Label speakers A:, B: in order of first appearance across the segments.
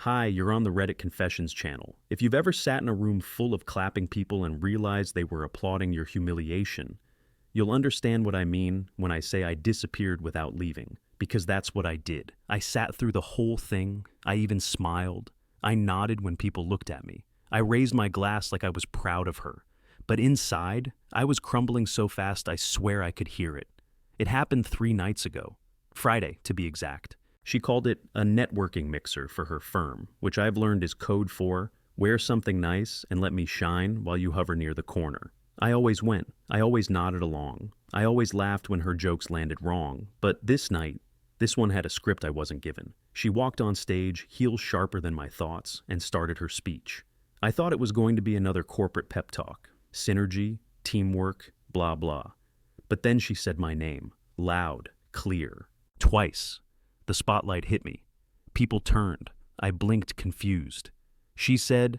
A: Hi, you're on the Reddit Confessions channel. If you've ever sat in a room full of clapping people and realized they were applauding your humiliation, you'll understand what I mean when I say I disappeared without leaving, because that's what I did. I sat through the whole thing. I even smiled. I nodded when people looked at me. I raised my glass like I was proud of her. But inside, I was crumbling so fast I swear I could hear it. It happened 3 nights ago. Friday, to be exact. She called it a networking mixer for her firm, which I've learned is code for wear something nice and let me shine while you hover near the corner. I always went. I always nodded along. I always laughed when her jokes landed wrong. But this night, this one had a script I wasn't given. She walked on stage, heels sharper than my thoughts, and started her speech. I thought it was going to be another corporate pep talk. Synergy, teamwork, blah blah. But then she said my name, loud, clear, twice. The spotlight hit me. People turned. I blinked confused. She said,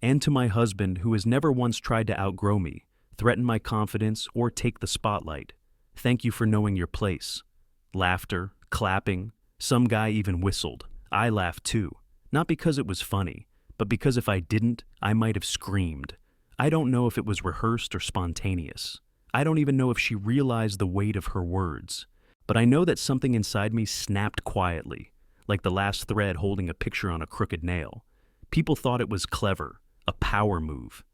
A: "And to my husband, who has never once tried to outgrow me, threaten my confidence, or take the spotlight. Thank you for knowing your place." Laughter, clapping. Some guy even whistled. I laughed too. Not because it was funny, but because if I didn't, I might have screamed. I don't know if it was rehearsed or spontaneous. I don't even know if she realized the weight of her words. But I know that something inside me snapped quietly, like the last thread holding a picture on a crooked nail. People thought it was clever, a power move.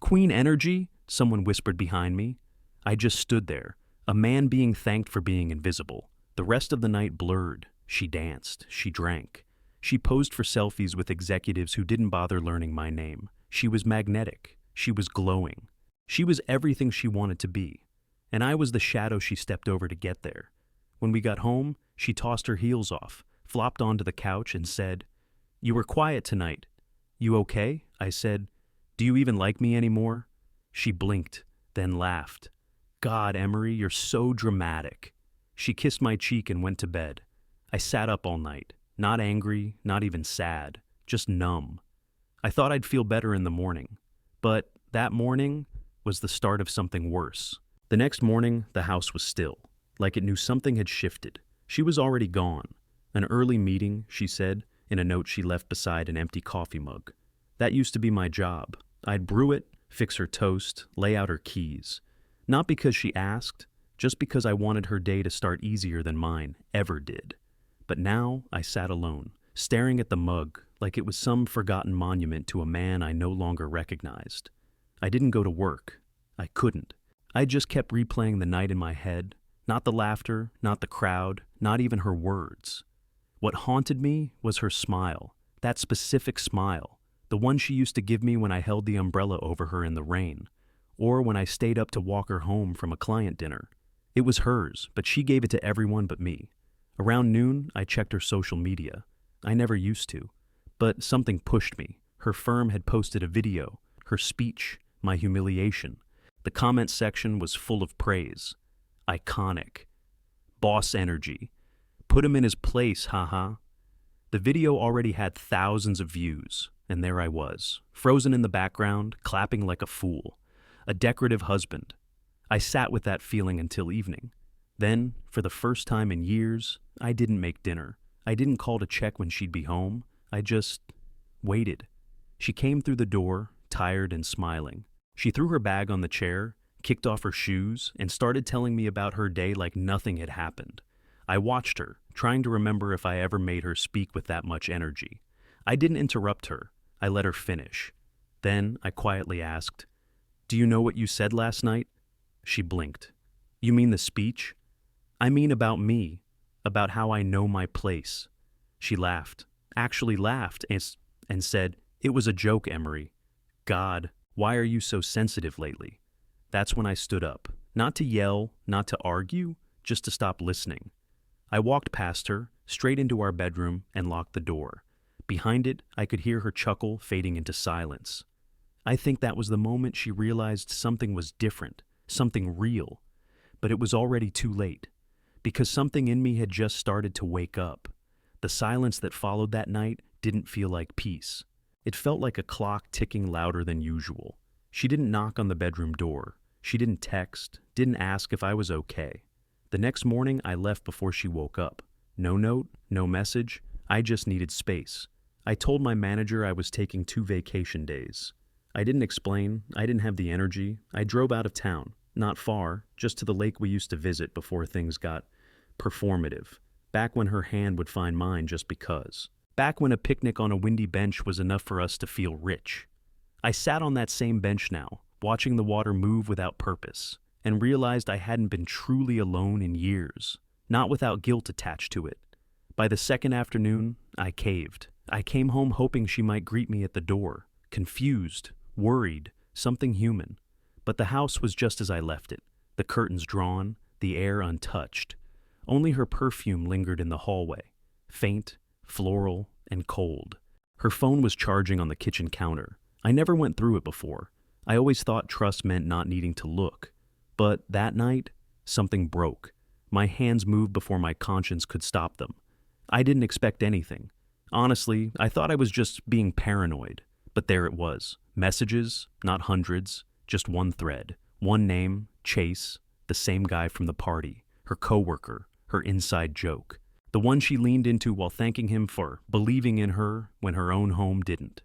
A: "Queen energy?" someone whispered behind me. I just stood there, a man being thanked for being invisible. The rest of the night blurred. She danced. She drank. She posed for selfies with executives who didn't bother learning my name. She was magnetic. She was glowing. She was everything she wanted to be. And I was the shadow she stepped over to get there. When we got home, she tossed her heels off, flopped onto the couch, and said, "You were quiet tonight. You okay?" I said, "Do you even like me anymore?" She blinked, then laughed. "God, Emery, you're so dramatic." She kissed my cheek and went to bed. I sat up all night, not angry, not even sad, just numb. I thought I'd feel better in the morning. But that morning was the start of something worse. The next morning, the house was still, like it knew something had shifted. She was already gone. An early meeting, she said, in a note she left beside an empty coffee mug. That used to be my job. I'd brew it, fix her toast, lay out her keys. Not because she asked, just because I wanted her day to start easier than mine ever did. But now I sat alone, staring at the mug like it was some forgotten monument to a man I no longer recognized. I didn't go to work. I couldn't. I just kept replaying the night in my head. Not the laughter, not the crowd, not even her words. What haunted me was her smile, that specific smile, the one she used to give me when I held the umbrella over her in the rain, or when I stayed up to walk her home from a client dinner. It was hers, but she gave it to everyone but me. Around noon, I checked her social media. I never used to, but something pushed me. Her firm had posted a video, her speech, my humiliation. The comment section was full of praise. Iconic. Boss energy. Put him in his place, haha. The video already had thousands of views, and there I was, frozen in the background, clapping like a fool. A decorative husband. I sat with that feeling until evening. Then, for the first time in years, I didn't make dinner. I didn't call to check when she'd be home. I just waited. She came through the door, tired and smiling. She threw her bag on the chair, kicked off her shoes, and started telling me about her day like nothing had happened. I watched her, trying to remember if I ever made her speak with that much energy. I didn't interrupt her. I let her finish. Then I quietly asked, "Do you know what you said last night?" She blinked. "You mean the speech?" "I mean about me, about how I know my place." She laughed, actually laughed, and said, "It was a joke, Emery." God, why are you so sensitive lately? That's when I stood up, not to yell, not to argue, just to stop listening. I walked past her, straight into our bedroom, and locked the door. Behind it, I could hear her chuckle fading into silence. I think that was the moment she realized something was different, something real. But it was already too late, because something in me had just started to wake up. The silence that followed that night didn't feel like peace. It felt like a clock ticking louder than usual. She didn't knock on the bedroom door. She didn't text, didn't ask if I was okay. The next morning, I left before she woke up. No note, no message. I just needed space. I told my manager I was taking 2 vacation days. I didn't explain, I didn't have the energy. I drove out of town, not far, just to the lake we used to visit before things got performative. Back when her hand would find mine just because. Back when a picnic on a windy bench was enough for us to feel rich. I sat on that same bench now, watching the water move without purpose, and realized I hadn't been truly alone in years, not without guilt attached to it. By the second afternoon, I caved. I came home hoping she might greet me at the door, confused, worried, something human. But the house was just as I left it, the curtains drawn, the air untouched. Only her perfume lingered in the hallway, faint, floral, and cold. Her phone was charging on the kitchen counter. I never went through it before. I always thought trust meant not needing to look. But that night, something broke. My hands moved before my conscience could stop them. I didn't expect anything. Honestly, I thought I was just being paranoid. But there it was. Messages, not hundreds, just one thread. One name, Chase, the same guy from the party. Her coworker, her inside joke. The one she leaned into while thanking him for believing in her when her own home didn't.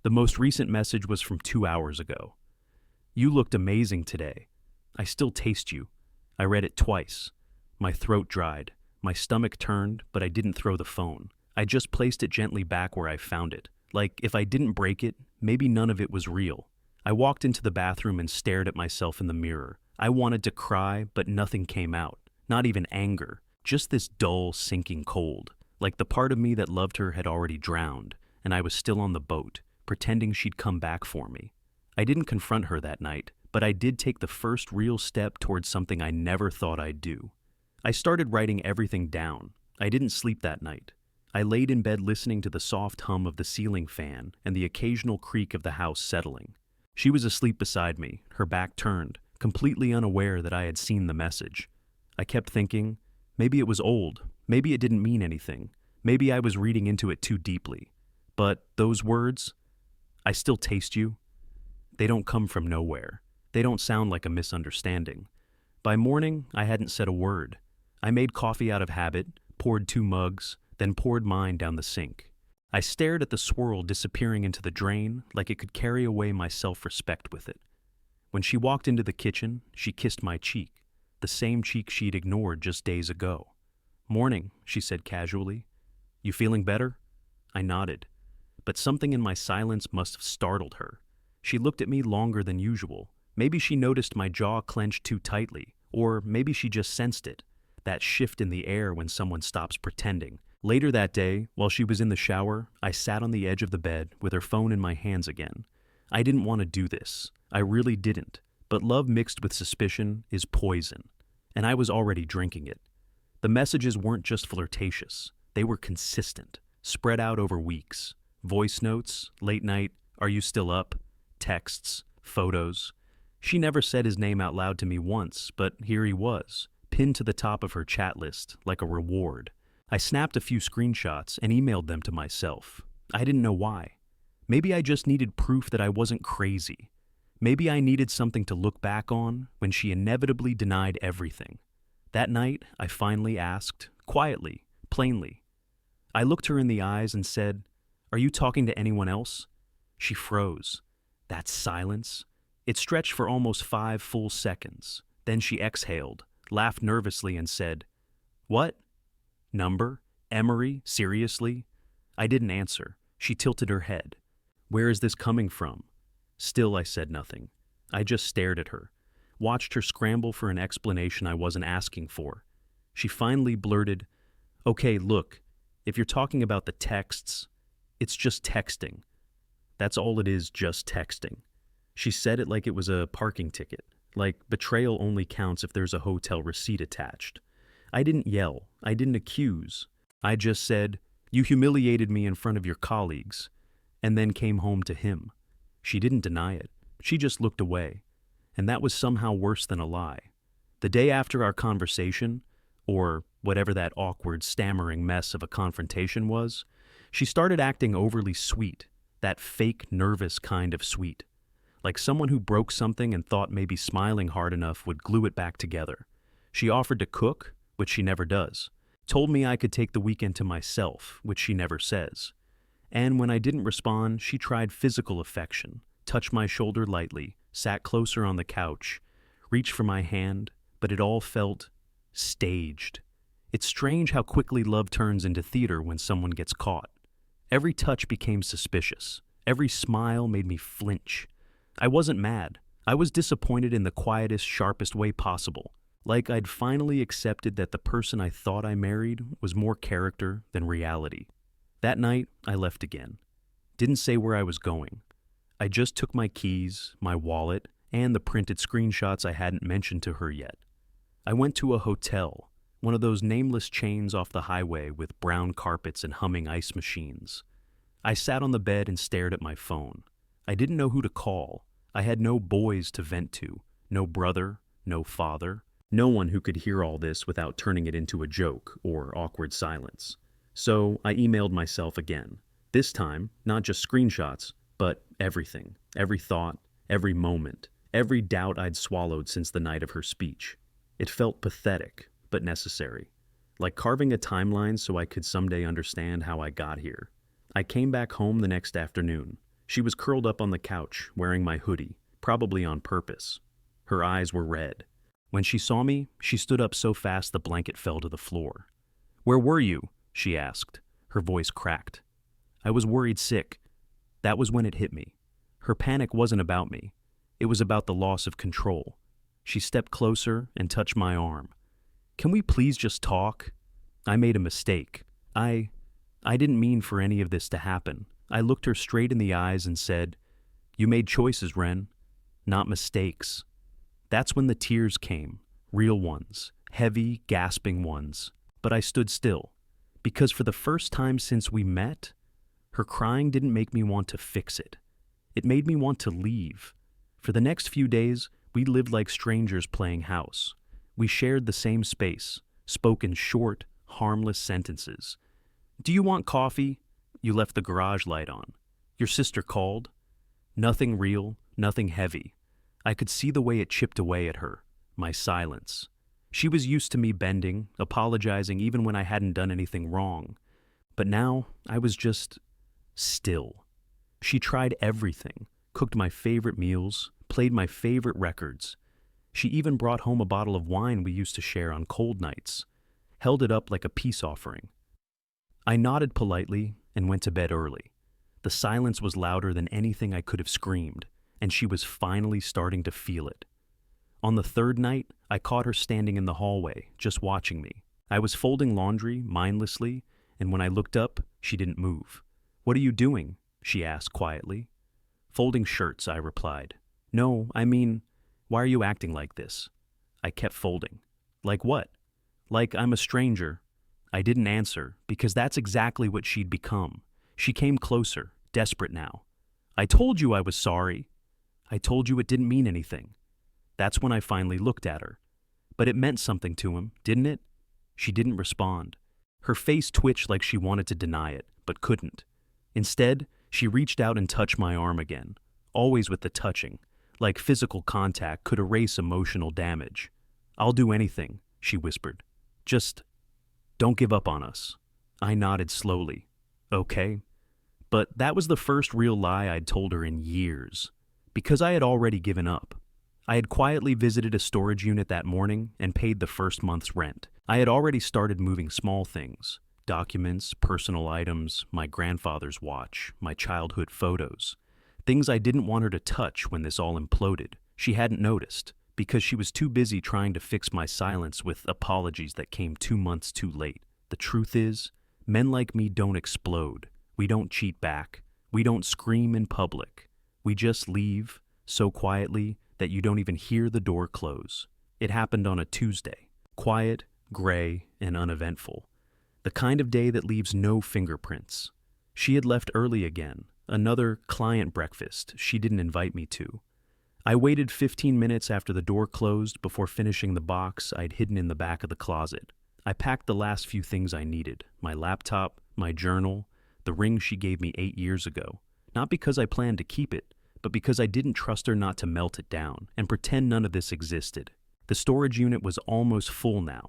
A: The most recent message was from 2 hours ago. You looked amazing today. I still taste you. I read it twice. My throat dried. My stomach turned, but I didn't throw the phone. I just placed it gently back where I found it. Like, if I didn't break it, maybe none of it was real. I walked into the bathroom and stared at myself in the mirror. I wanted to cry, but nothing came out. Not even anger. Just this dull, sinking cold. Like the part of me that loved her had already drowned, and I was still on the boat, pretending she'd come back for me. I didn't confront her that night, but I did take the first real step towards something I never thought I'd do. I started writing everything down. I didn't sleep that night. I laid in bed listening to the soft hum of the ceiling fan and the occasional creak of the house settling. She was asleep beside me, her back turned, completely unaware that I had seen the message. I kept thinking, maybe it was old, maybe it didn't mean anything, maybe I was reading into it too deeply. But those words, I still taste you, they don't come from nowhere. They don't sound like a misunderstanding. By morning, I hadn't said a word. I made coffee out of habit, poured 2 mugs, then poured mine down the sink. I stared at the swirl disappearing into the drain like it could carry away my self-respect with it. When she walked into the kitchen, she kissed my cheek, the same cheek she'd ignored just days ago. "Morning," she said casually. "You feeling better?" I nodded, but something in my silence must have startled her. She looked at me longer than usual. Maybe she noticed my jaw clenched too tightly, or maybe she just sensed it, that shift in the air when someone stops pretending. Later that day, while she was in the shower, I sat on the edge of the bed with her phone in my hands again. I didn't want to do this. I really didn't. But love mixed with suspicion is poison, and I was already drinking it. The messages weren't just flirtatious. They were consistent, spread out over weeks. Voice notes, late night, "Are you still up?" Texts, photos. She never said his name out loud to me once, but here he was, pinned to the top of her chat list like a reward. I snapped a few screenshots and emailed them to myself. I didn't know why. Maybe I just needed proof that I wasn't crazy. Maybe I needed something to look back on when she inevitably denied everything. That night, I finally asked, quietly, plainly. I looked her in the eyes and said, "Are you talking to anyone else?" She froze. That silence. It stretched for almost 5 full seconds. Then she exhaled, laughed nervously, and said, "What? Number? Emery? Seriously?" I didn't answer. She tilted her head. "Where is this coming from?" Still, I said nothing. I just stared at her, watched her scramble for an explanation I wasn't asking for. She finally blurted, "Okay, look, if you're talking about the texts, it's just texting. That's all it is, just texting." She said it like it was a parking ticket, like betrayal only counts if there's a hotel receipt attached. I didn't yell. I didn't accuse. I just said, "You humiliated me in front of your colleagues," and then came home to him. She didn't deny it. She just looked away. And that was somehow worse than a lie. The day after our conversation, or whatever that awkward, stammering mess of a confrontation was, she started acting overly sweet, that fake, nervous kind of sweet. Like someone who broke something and thought maybe smiling hard enough would glue it back together. She offered to cook, which she never does. Told me I could take the weekend to myself, which she never says. And when I didn't respond, she tried physical affection, touched my shoulder lightly, sat closer on the couch, reached for my hand, but it all felt staged. It's strange how quickly love turns into theater when someone gets caught. Every touch became suspicious. Every smile made me flinch. I wasn't mad. I was disappointed in the quietest, sharpest way possible. Like I'd finally accepted that the person I thought I married was more character than reality. That night, I left again. Didn't say where I was going. I just took my keys, my wallet, and the printed screenshots I hadn't mentioned to her yet. I went to a hotel, one of those nameless chains off the highway with brown carpets and humming ice machines. I sat on the bed and stared at my phone. I didn't know who to call. I had no boys to vent to, no brother, no father, no one who could hear all this without turning it into a joke or awkward silence. So I emailed myself again. This time, not just screenshots, but everything, every thought, every moment, every doubt I'd swallowed since the night of her speech. It felt pathetic, but necessary. Like carving a timeline so I could someday understand how I got here. I came back home the next afternoon. She was curled up on the couch, wearing my hoodie, probably on purpose. Her eyes were red. When she saw me, she stood up so fast the blanket fell to the floor. "Where were you?" she asked. Her voice cracked. I was worried sick. That was when it hit me. Her panic wasn't about me. It was about the loss of control. She stepped closer and touched my arm. "Can we please just talk? I made a mistake. I didn't mean for any of this to happen." I looked her straight in the eyes and said, "You made choices, Ren, not mistakes." That's when the tears came, real ones, heavy, gasping ones. But I stood still, because for the first time since we met, her crying didn't make me want to fix it. It made me want to leave. For the next few days, we lived like strangers playing house. We shared the same space, spoke in short, harmless sentences. "Do you want coffee? You left the garage light on. Your sister called." Nothing real, nothing heavy. I could see the way it chipped away at her, my silence. She was used to me bending, apologizing even when I hadn't done anything wrong. But now, I was just still. She tried everything, cooked my favorite meals, played my favorite records. She even brought home a bottle of wine we used to share on cold nights, held it up like a peace offering. I nodded politely and went to bed early. The silence was louder than anything I could have screamed, and she was finally starting to feel it. On the third night, I caught her standing in the hallway, just watching me. I was folding laundry, mindlessly, and when I looked up, she didn't move. "What are you doing?" she asked quietly. "Folding shirts," I replied. "No, I mean, why are you acting like this?" I kept folding. "Like what?" "Like I'm a stranger." I didn't answer, because that's exactly what she'd become. She came closer, desperate now. "I told you I was sorry." "I told you it didn't mean anything." That's when I finally looked at her. But it meant something to him, didn't it? She didn't respond. Her face twitched like she wanted to deny it, but couldn't. Instead, she reached out and touched my arm again, always with the touching, like physical contact could erase emotional damage. "I'll do anything," she whispered. "Just don't give up on us." I nodded slowly. "Okay." But that was the first real lie I'd told her in years, because I had already given up. I had quietly visited a storage unit that morning and paid the first month's rent. I had already started moving small things, documents, personal items, my grandfather's watch, my childhood photos, things I didn't want her to touch when this all imploded. She hadn't noticed, because she was too busy trying to fix my silence with apologies that came 2 months too late. The truth is, men like me don't explode. We don't cheat back. We don't scream in public. We just leave, so quietly that you don't even hear the door close. It happened on a Tuesday. Quiet, gray, and uneventful. The kind of day that leaves no fingerprints. She had left early again, another client breakfast she didn't invite me to. I waited 15 minutes after the door closed before finishing the box I'd hidden in the back of the closet. I packed the last few things I needed, my laptop, my journal, the ring she gave me 8 years ago. Not because I planned to keep it, but because I didn't trust her not to melt it down and pretend none of this existed. The storage unit was almost full now.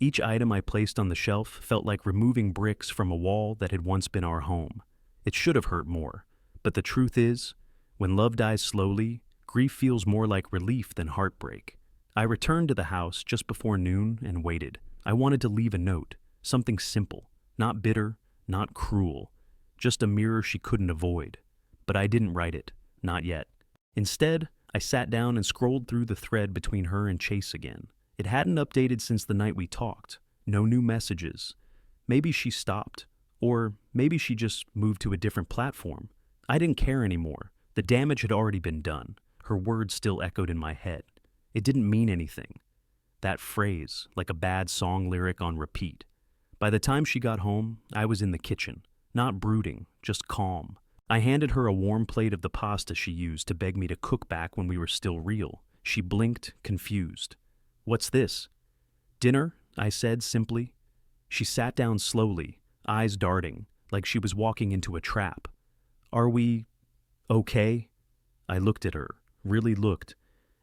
A: Each item I placed on the shelf felt like removing bricks from a wall that had once been our home. It should have hurt more. But the truth is, when love dies slowly, grief feels more like relief than heartbreak. I returned to the house just before noon and waited. I wanted to leave a note, something simple, not bitter, not cruel, just a mirror she couldn't avoid. But I didn't write it, not yet. Instead, I sat down and scrolled through the thread between her and Chase again. It hadn't updated since the night we talked. No new messages. Maybe she stopped. Or maybe she just moved to a different platform. I didn't care anymore. The damage had already been done. Her words still echoed in my head. It didn't mean anything. That phrase, like a bad song lyric on repeat. By the time she got home, I was in the kitchen. Not brooding, just calm. I handed her a warm plate of the pasta she used to beg me to cook back when we were still real. She blinked, confused. "What's this?" "Dinner," I said simply. She sat down slowly, eyes darting, like she was walking into a trap. "Are we okay?" I looked at her, really looked,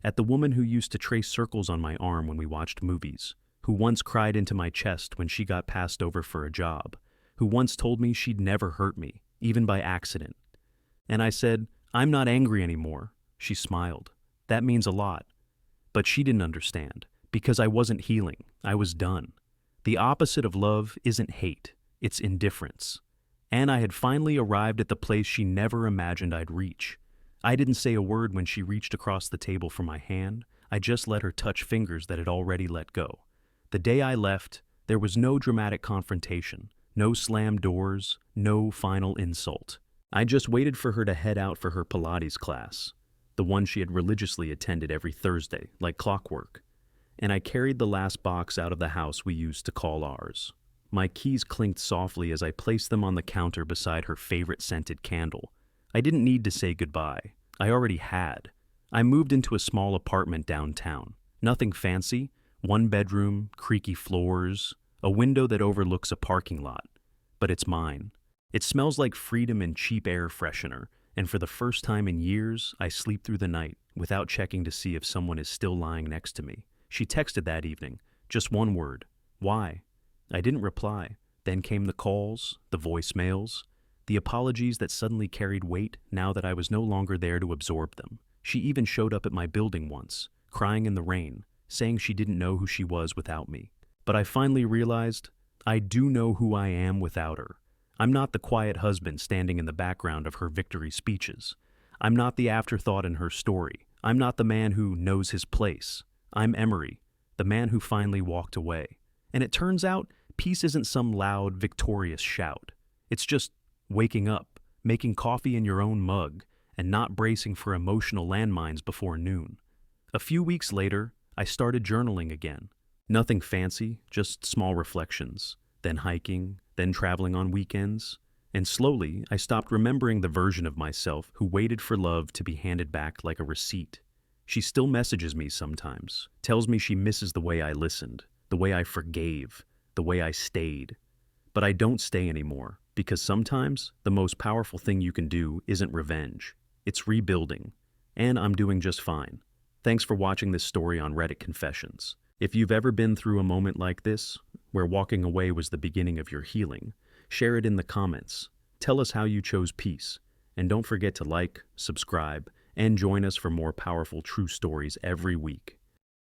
A: at the woman who used to trace circles on my arm when we watched movies, who once cried into my chest when she got passed over for a job, who once told me she'd never hurt me, even by accident. And I said, "I'm not angry anymore." She smiled. That means a lot. But she didn't understand, because I wasn't healing. I was done. The opposite of love isn't hate, it's indifference. And I had finally arrived at the place she never imagined I'd reach. I didn't say a word when she reached across the table for my hand. I just let her touch fingers that had already let go. The day I left, there was no dramatic confrontation, no slammed doors, no final insult. I just waited for her to head out for her Pilates class, the one she had religiously attended every Thursday, like clockwork. And I carried the last box out of the house we used to call ours. My keys clinked softly as I placed them on the counter beside her favorite scented candle. I didn't need to say goodbye. I already had. I moved into a small apartment downtown. Nothing fancy, one bedroom, creaky floors, a window that overlooks a parking lot. But it's mine. It smells like freedom and cheap air freshener, and for the first time in years, I sleep through the night without checking to see if someone is still lying next to me. She texted that evening, just one word, "Why?" I didn't reply. Then came the calls, the voicemails, the apologies that suddenly carried weight now that I was no longer there to absorb them. She even showed up at my building once, crying in the rain, saying she didn't know who she was without me. But I finally realized I do know who I am without her. I'm not the quiet husband standing in the background of her victory speeches. I'm not the afterthought in her story. I'm not the man who knows his place. I'm Emery, the man who finally walked away. And it turns out, peace isn't some loud, victorious shout. It's just waking up, making coffee in your own mug, and not bracing for emotional landmines before noon. A few weeks later, I started journaling again. Nothing fancy, just small reflections. Then hiking, then traveling on weekends. And slowly, I stopped remembering the version of myself who waited for love to be handed back like a receipt. She still messages me sometimes, tells me she misses the way I listened, the way I forgave, the way I stayed. But I don't stay anymore, because sometimes the most powerful thing you can do isn't revenge. It's rebuilding. And I'm doing just fine. Thanks for watching this story on Reddit Confessions. If you've ever been through a moment like this, where walking away was the beginning of your healing, share it in the comments. Tell us how you chose peace. And don't forget to like, subscribe, and join us for more powerful true stories every week.